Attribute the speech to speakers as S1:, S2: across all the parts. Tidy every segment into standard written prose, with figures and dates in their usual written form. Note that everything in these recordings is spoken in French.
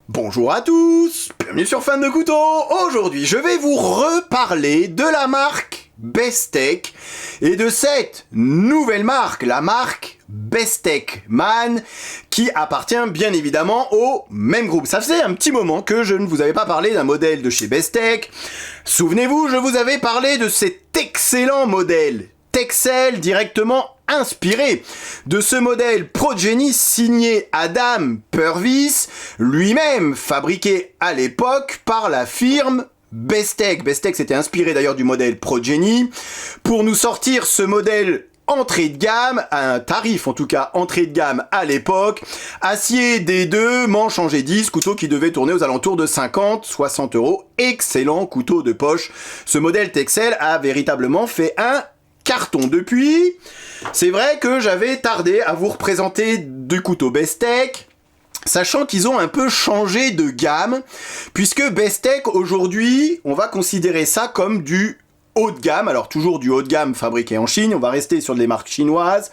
S1: Bonjour à tous, bienvenue sur Fan de Couteau. Aujourd'hui, je vais vous reparler de la marque Bestech et de cette nouvelle marque, la marque Bestech Man, qui appartient bien évidemment au même groupe. Ça faisait un petit moment que je ne vous avais pas parlé d'un modèle de chez Bestech. Souvenez-vous, je vous avais parlé de cet excellent modèle Texel directement inspiré de ce modèle Progeny signé Adam Purvis, lui-même fabriqué à l'époque par la firme Bestech. Bestech s'était inspiré d'ailleurs du modèle Progeny pour nous sortir ce modèle entrée de gamme, à un tarif en tout cas entrée de gamme à l'époque, acier D2, manche en G10, couteau qui devait tourner aux alentours de 50-60 €, excellent couteau de poche. Ce modèle Texel a véritablement fait un carton. Depuis, c'est vrai que j'avais tardé à vous représenter du couteau Bestech, sachant qu'ils ont un peu changé de gamme, puisque Bestech aujourd'hui, on va considérer ça comme du haut de gamme, alors toujours du haut de gamme fabriqué en Chine, on va rester sur des marques chinoises,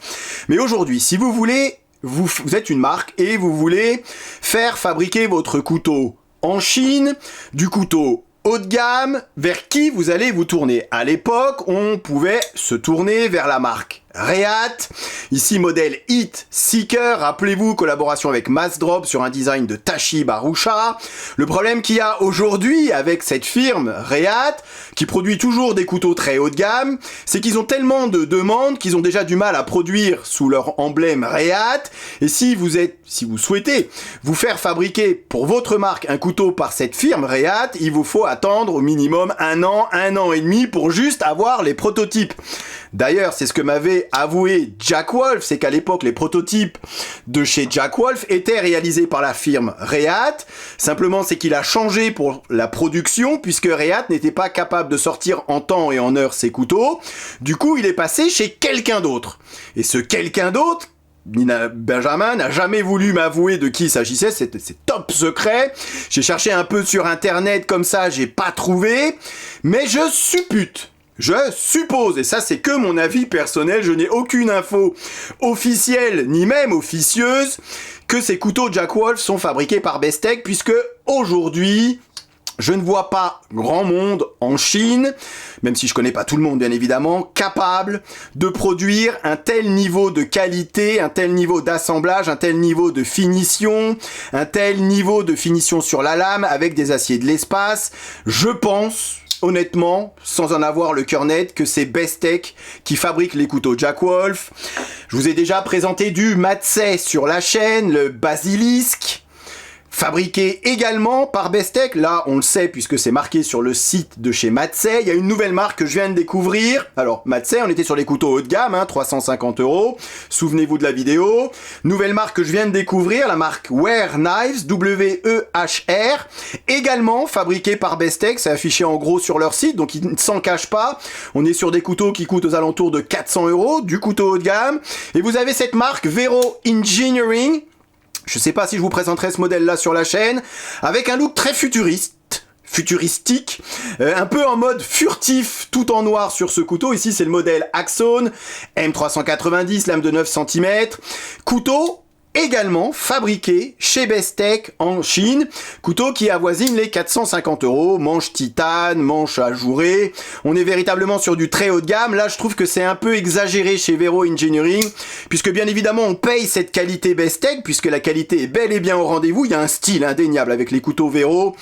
S1: mais aujourd'hui, si vous voulez, vous êtes une marque et vous voulez faire fabriquer votre couteau en Chine, du couteau haut de gamme, vers qui vous allez vous tourner? À l'époque, on pouvait se tourner vers la marque Reate, ici modèle Heat Seeker, rappelez-vous, collaboration avec Massdrop sur un design de Tashi Barusha. Le problème qu'il y a aujourd'hui avec cette firme Reate, qui produit toujours des couteaux très haut de gamme, c'est qu'ils ont tellement de demandes qu'ils ont déjà du mal à produire sous leur emblème Reate, et si vous souhaitez vous faire fabriquer pour votre marque un couteau par cette firme Reate, il vous faut attendre au minimum un an et demi pour juste avoir les prototypes. D'ailleurs, c'est ce que m'avait avoué Jack Wolf, c'est qu'à l'époque, les prototypes de chez Jack Wolf étaient réalisés par la firme Reate. Simplement, c'est qu'il a changé pour la production, puisque Reate n'était pas capable de sortir en temps et en heure ses couteaux. Du coup, il est passé chez quelqu'un d'autre. Et ce quelqu'un d'autre, Benjamin n'a jamais voulu m'avouer de qui il s'agissait, c'est top secret. J'ai cherché un peu sur internet comme ça, j'ai pas trouvé, mais je suppose, et ça c'est que mon avis personnel, je n'ai aucune info officielle ni même officieuse, que ces couteaux Jack Wolf sont fabriqués par Bestech, puisque aujourd'hui, je ne vois pas grand monde en Chine, même si je connais pas tout le monde bien évidemment, capable de produire un tel niveau de qualité, un tel niveau d'assemblage, un tel niveau de finition, un tel niveau de finition sur la lame avec des aciers de l'espace. Je pense honnêtement, sans en avoir le cœur net, que c'est Bestech qui fabrique les couteaux Jack Wolf. Je vous ai déjà présenté du Matsei sur la chaîne, le Basilisk, fabriqué également par Bestech. Là, on le sait puisque c'est marqué sur le site de chez Matsei. Il y a une nouvelle marque que je viens de découvrir. Alors, Matsei, on était sur les couteaux haut de gamme, 350 €. Souvenez-vous de la vidéo. Nouvelle marque que je viens de découvrir, la marque Wehr Knives, W-E-H-R. Également fabriqué par Bestech. C'est affiché en gros sur leur site, donc ils ne s'en cachent pas. On est sur des couteaux qui coûtent aux alentours de 400 €, du couteau haut de gamme. Et vous avez cette marque Vero Engineering. Je sais pas si je vous présenterai ce modèle-là sur la chaîne, avec un look très futuristique, un peu en mode furtif, tout en noir sur ce couteau. Ici, c'est le modèle Axone, M390, lame de 9 cm, couteau également fabriqué chez Bestech en Chine, couteau qui avoisine les 450 €, manche titane, manche ajourée. On est véritablement sur du très haut de gamme. Là, je trouve que c'est un peu exagéré chez Vero Engineering, puisque bien évidemment, on paye cette qualité Bestech, puisque la qualité est bel et bien au rendez-vous. Il y a un style indéniable avec les couteaux Vero.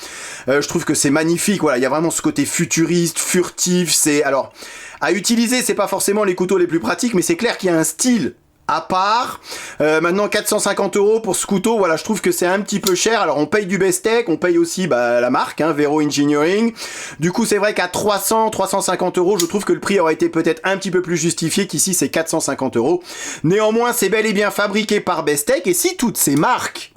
S1: Je trouve que c'est magnifique. Voilà, il y a vraiment ce côté futuriste, furtif. Alors, à utiliser, c'est pas forcément les couteaux les plus pratiques, mais c'est clair qu'il y a un style à part. Maintenant 450 € pour ce couteau, voilà, je trouve que c'est un petit peu cher. Alors on paye du Bestech, on paye aussi la marque, Vero Engineering. Du coup c'est vrai qu'à 350 €, je trouve que le prix aurait été peut-être un petit peu plus justifié, qu'ici c'est 450 €. Néanmoins c'est bel et bien fabriqué par Bestech, et si toutes ces marques,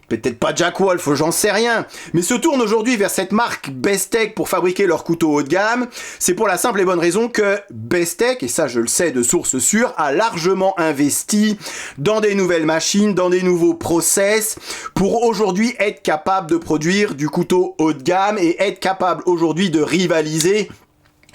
S1: peut-être pas Jack Wolf, j'en sais rien, mais se tournent aujourd'hui vers cette marque Bestech pour fabriquer leurs couteaux haut de gamme, c'est pour la simple et bonne raison que Bestech, et ça je le sais de source sûre, a largement investi dans des nouvelles machines, dans des nouveaux process, pour aujourd'hui être capable de produire du couteau haut de gamme et être capable aujourd'hui de rivaliser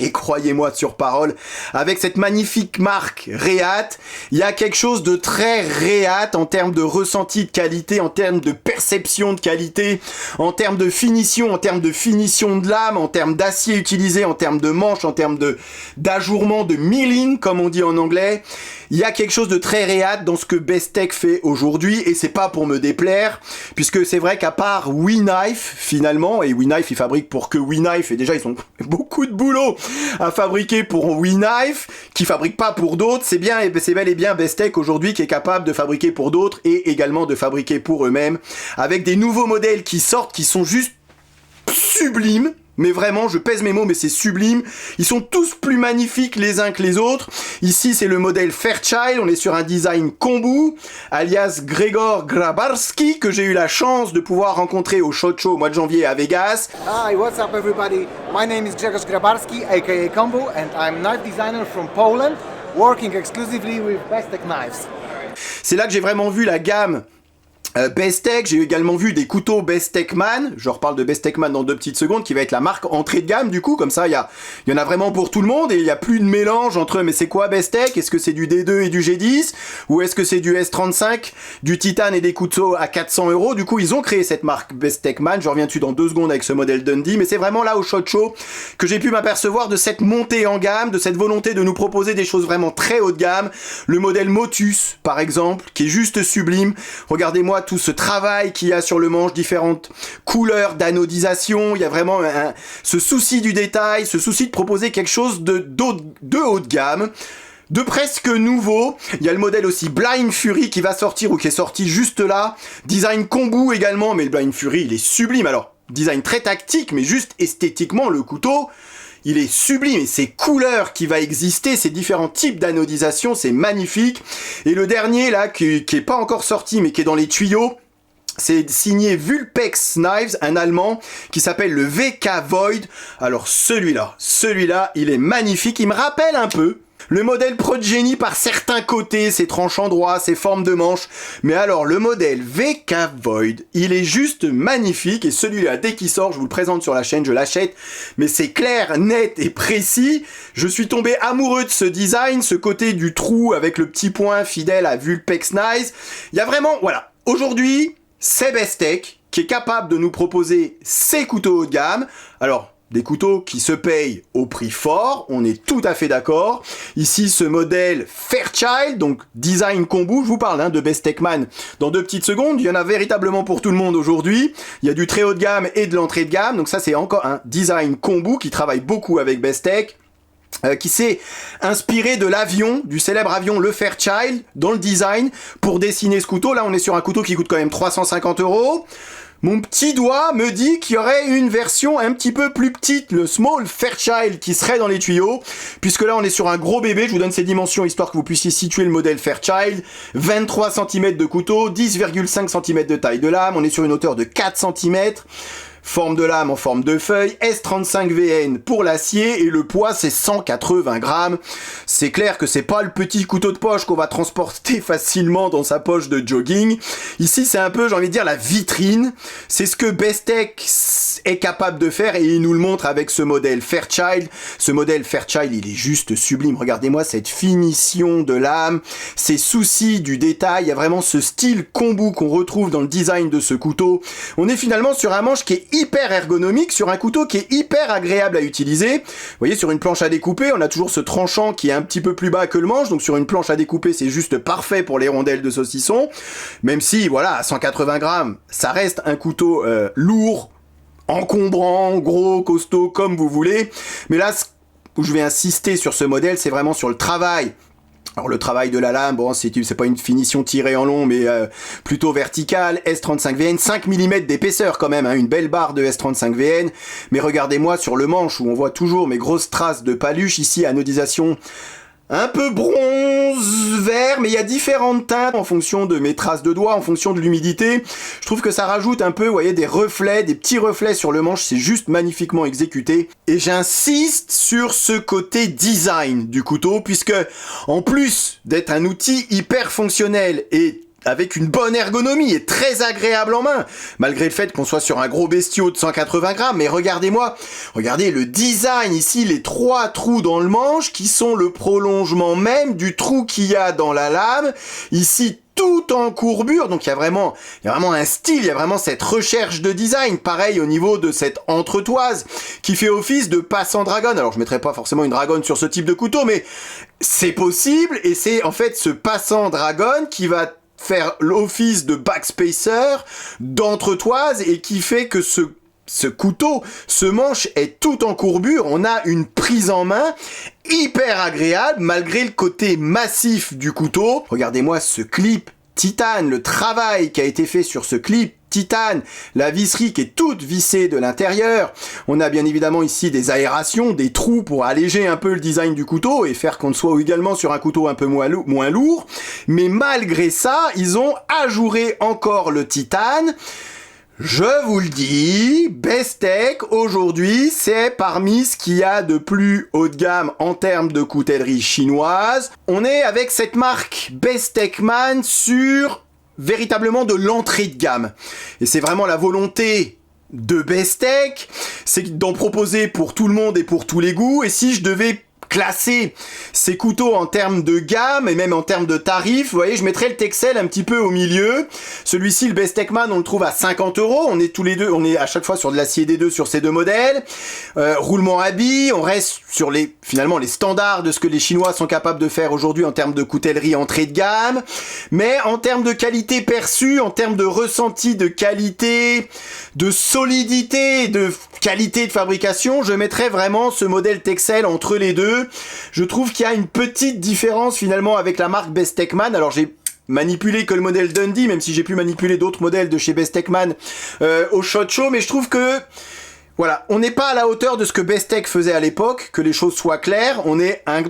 S1: Et croyez-moi sur parole, avec cette magnifique marque Reate, il y a quelque chose de très Reate en termes de ressenti de qualité, en termes de perception de qualité, en termes de finition de lame, en termes d'acier utilisé, en termes de manche, en termes d'ajourement, de milling, comme on dit en anglais. Il y a quelque chose de très Reate dans ce que Bestech fait aujourd'hui, et c'est pas pour me déplaire, puisque c'est vrai qu'à part WeKnife, finalement, et WeKnife, ils fabriquent pour que WeKnife, et déjà ils ont beaucoup de boulot à fabriquer pour WeKnife, qui fabrique pas pour d'autres, c'est bel et bien Bestech aujourd'hui qui est capable de fabriquer pour d'autres, et également de fabriquer pour eux-mêmes, avec des nouveaux modèles qui sortent, qui sont juste sublimes. Mais vraiment, je pèse mes mots, mais c'est sublime. Ils sont tous plus magnifiques les uns que les autres. Ici, c'est le modèle Fairchild. On est sur un design kombu, alias Gregor Grabarski, que j'ai eu la chance de pouvoir rencontrer au SHOT Show au mois de janvier à Vegas.
S2: Hi, what's up everybody? My name is Grzegorz Grabarski, aka Kombu, and I'm knife designer from Poland, working exclusively with Bestech knives.
S1: C'est là que j'ai vraiment vu la gamme Bestech. J'ai également vu des couteaux Bestechman, je reparle de Bestechman dans 2 petites secondes, qui va être la marque entrée de gamme du coup, comme ça il y en a vraiment pour tout le monde, et il n'y a plus de mélange entre mais c'est quoi Bestech, est-ce que c'est du D2 et du G10, ou est-ce que c'est du S35, du titane et des couteaux à 400 €. Du coup ils ont créé cette marque Bestechman, je reviens dessus dans 2 secondes avec ce modèle Dundee, mais c'est vraiment là au SHOT Show que j'ai pu m'apercevoir de cette montée en gamme, de cette volonté de nous proposer des choses vraiment très haut de gamme. Le modèle Motus par exemple, qui est juste sublime, regardez-moi tout ce travail qu'il y a sur le manche, différentes couleurs d'anodisation, il y a vraiment ce souci du détail, ce souci de proposer quelque chose de haut de gamme, de presque nouveau. Il y a le modèle aussi Blind Fury qui va sortir, ou qui est sorti juste là, design kombu également, mais le Blind Fury il est sublime. Alors, design très tactique, mais juste esthétiquement le couteau, il est sublime, et ces couleurs qui va exister, ces différents types d'anodisation, c'est magnifique. Et le dernier là, qui est pas encore sorti, mais qui est dans les tuyaux, c'est signé Vulpex Knives, un allemand, qui s'appelle le VK Void. Alors celui-là, il est magnifique, il me rappelle un peu le modèle Progeny par certains côtés, ses tranchants droits, ses formes de manches. Mais alors, le modèle VK Void, il est juste magnifique. Et celui-là, dès qu'il sort, je vous le présente sur la chaîne, je l'achète. Mais c'est clair, net et précis. Je suis tombé amoureux de ce design, ce côté du trou avec le petit point fidèle à Vulpex Knives. Il y a vraiment, voilà. Aujourd'hui, c'est Bestech qui est capable de nous proposer ces couteaux haut de gamme. Alors, des couteaux qui se payent au prix fort, on est tout à fait d'accord. Ici, ce modèle Fairchild, donc design kombu, je vous parle de Bestechman dans 2 petites secondes. Il y en a véritablement pour tout le monde aujourd'hui. Il y a du très haut de gamme et de l'entrée de gamme. Donc ça, c'est encore un design kombu qui travaille beaucoup avec Bestech. Qui s'est inspiré de l'avion, du célèbre avion le Fairchild, dans le design, pour dessiner ce couteau. Là, on est sur un couteau qui coûte quand même 350 €. Mon petit doigt me dit qu'il y aurait une version un petit peu plus petite, le Small Fairchild, qui serait dans les tuyaux, puisque là on est sur un gros bébé. Je vous donne ses dimensions histoire que vous puissiez situer le modèle Fairchild. 23 cm de couteau, 10,5 cm de taille de lame, on est sur une hauteur de 4 cm. Forme de lame en forme de feuille, S35VN pour l'acier, et le poids c'est 180 grammes. C'est clair que c'est pas le petit couteau de poche qu'on va transporter facilement dans sa poche de jogging. Ici c'est un peu, j'ai envie de dire, la vitrine. C'est ce que Bestech est capable de faire, et il nous le montre avec ce modèle Fairchild. Ce modèle Fairchild, il est juste sublime. Regardez-moi cette finition de lame, ces soucis du détail. Il y a vraiment ce style kombu qu'on retrouve dans le design de ce couteau. On est finalement sur un manche qui est hyper ergonomique, sur un couteau qui est hyper agréable à utiliser. Vous voyez, sur une planche à découper, on a toujours ce tranchant qui est un petit peu plus bas que le manche, donc sur une planche à découper, c'est juste parfait pour les rondelles de saucisson. Même si, voilà, à 180 grammes, ça reste un couteau lourd, encombrant, gros, costaud, comme vous voulez. Mais là, où je vais insister sur ce modèle, c'est vraiment sur le travail. Alors le travail de la lame, bon, c'est pas une finition tirée en long, mais plutôt verticale. S35VN, 5 mm d'épaisseur quand même, une belle barre de S35VN. Mais regardez-moi sur le manche où on voit toujours mes grosses traces de paluche. Ici, anodisation un peu bronze, vert, mais il y a différentes teintes en fonction de mes traces de doigts, en fonction de l'humidité. Je trouve que ça rajoute un peu, vous voyez, des reflets, des petits reflets sur le manche, c'est juste magnifiquement exécuté. Et j'insiste sur ce côté design du couteau, puisque en plus d'être un outil hyper fonctionnel et avec une bonne ergonomie et très agréable en main, malgré le fait qu'on soit sur un gros bestiau de 180 grammes. Mais regardez le design ici, les 3 trous dans le manche qui sont le prolongement même du trou qu'il y a dans la lame. Ici, tout en courbure, donc il y a vraiment un style, il y a vraiment cette recherche de design. Pareil au niveau de cette entretoise qui fait office de passant dragon. Alors je mettrai pas forcément une dragonne sur ce type de couteau, mais c'est possible, et c'est en fait ce passant dragon qui va faire l'office de backspacer, d'entretoise, et qui fait que ce couteau, ce manche est tout en courbure. On a une prise en main hyper agréable malgré le côté massif du couteau. Regardez-moi ce clip titane, le travail qui a été fait sur ce clip titane, la visserie qui est toute vissée de l'intérieur. On a bien évidemment ici des aérations, des trous pour alléger un peu le design du couteau et faire qu'on soit également sur un couteau un peu moins lourd. Mais malgré ça, ils ont ajouré encore le titane. Je vous le dis, Bestech aujourd'hui, c'est parmi ce qu'il y a de plus haut de gamme en termes de coutellerie chinoise. On est avec cette marque Bestechman sur véritablement de l'entrée de gamme. Et c'est vraiment la volonté de Bestech, c'est d'en proposer pour tout le monde et pour tous les goûts. Et si je devais classer ces couteaux en termes de gamme et même en termes de tarifs, vous voyez, je mettrais le Texel un petit peu au milieu. Celui-ci, le Bestechman, on le trouve à 50 €. On est à chaque fois sur de l'acier D2 sur ces deux modèles. Roulement à billes, on reste sur finalement les standards de ce que les Chinois sont capables de faire aujourd'hui en termes de coutellerie entrée de gamme. Mais en termes de qualité perçue, en termes de ressenti de qualité, de solidité, de qualité de fabrication, je mettrais vraiment ce modèle Texel entre les deux. Je trouve qu'il y a une petite différence finalement avec la marque Bestechman. Alors j'ai manipulé que le modèle Dundee, même si j'ai pu manipuler d'autres modèles de chez Bestechman au SHOT Show, mais je trouve que voilà, on n'est pas à la hauteur de ce que Bestech faisait à l'époque, que les choses soient claires. On est un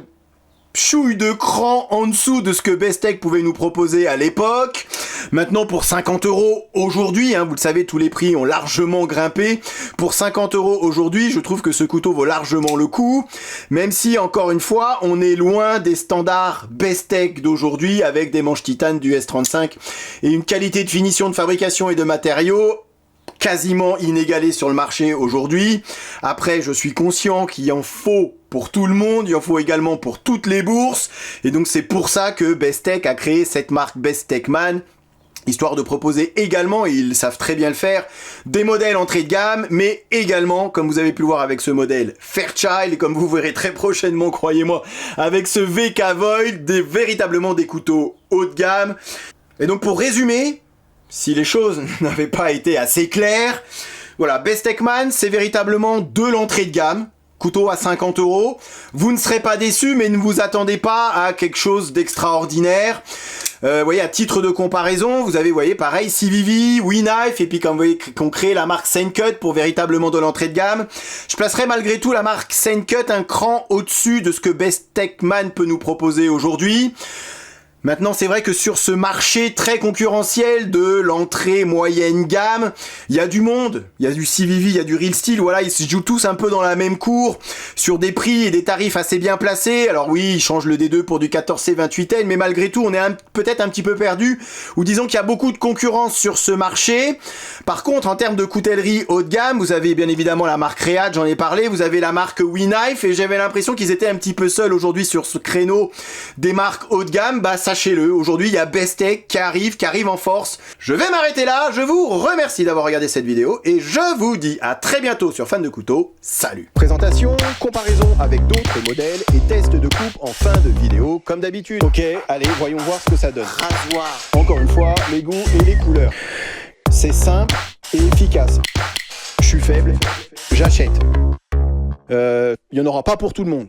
S1: chouille de cran en dessous de ce que Bestech pouvait nous proposer à l'époque. Maintenant, pour 50 € aujourd'hui, vous le savez, tous les prix ont largement grimpé. Pour 50 € aujourd'hui, je trouve que ce couteau vaut largement le coup. Même si, encore une fois, on est loin des standards Bestech d'aujourd'hui avec des manches titane du S35 et une qualité de finition de fabrication et de matériaux quasiment inégalée sur le marché aujourd'hui. Après, je suis conscient qu'il en faut pour tout le monde, il en faut également pour toutes les bourses, et donc c'est pour ça que Bestech a créé cette marque Bestechman, histoire de proposer également, et ils savent très bien le faire, des modèles entrée de gamme, mais également, comme vous avez pu le voir avec ce modèle Fairchild, et comme vous verrez très prochainement, croyez-moi, avec ce VK Void, véritablement des couteaux haut de gamme. Et donc pour résumer, si les choses n'avaient pas été assez claires, voilà, Bestechman, c'est véritablement de l'entrée de gamme, couteau à 50 €. Vous ne serez pas déçus, mais ne vous attendez pas à quelque chose d'extraordinaire. Vous voyez, à titre de comparaison, vous avez, vous voyez, pareil, CVV, WeKnife, et puis quand vous voyez qu'on crée la marque Sencut pour véritablement de l'entrée de gamme, je placerai malgré tout la marque Sencut un cran au-dessus de ce que Bestechman peut nous proposer aujourd'hui. Maintenant, c'est vrai que sur ce marché très concurrentiel de l'entrée moyenne gamme, il y a du monde, il y a du CVV, il y a du Real Steel, voilà, ils se jouent tous un peu dans la même cour, sur des prix et des tarifs assez bien placés. Alors oui, ils changent le D2 pour du 14C 28N, mais malgré tout, on est peut-être un petit peu perdu, ou disons qu'il y a beaucoup de concurrence sur ce marché. Par contre, en termes de coutellerie haut de gamme, vous avez bien évidemment la marque Real, j'en ai parlé, vous avez la marque WeKnife, et j'avais l'impression qu'ils étaient un petit peu seuls aujourd'hui sur ce créneau des marques haut de gamme. Bah, sachez-le, aujourd'hui il y a Bestech qui arrive en force. Je vais m'arrêter là, je vous remercie d'avoir regardé cette vidéo et je vous dis à très bientôt sur Fan de Couteaux. Salut. Présentation, comparaison avec d'autres modèles et test de coupe en fin de vidéo comme d'habitude. Ok, allez, voyons voir ce que ça donne. Rasoir. Encore une fois, les goûts et les couleurs. C'est simple et efficace. Je suis faible, j'achète. Il n'y en aura pas pour tout le monde.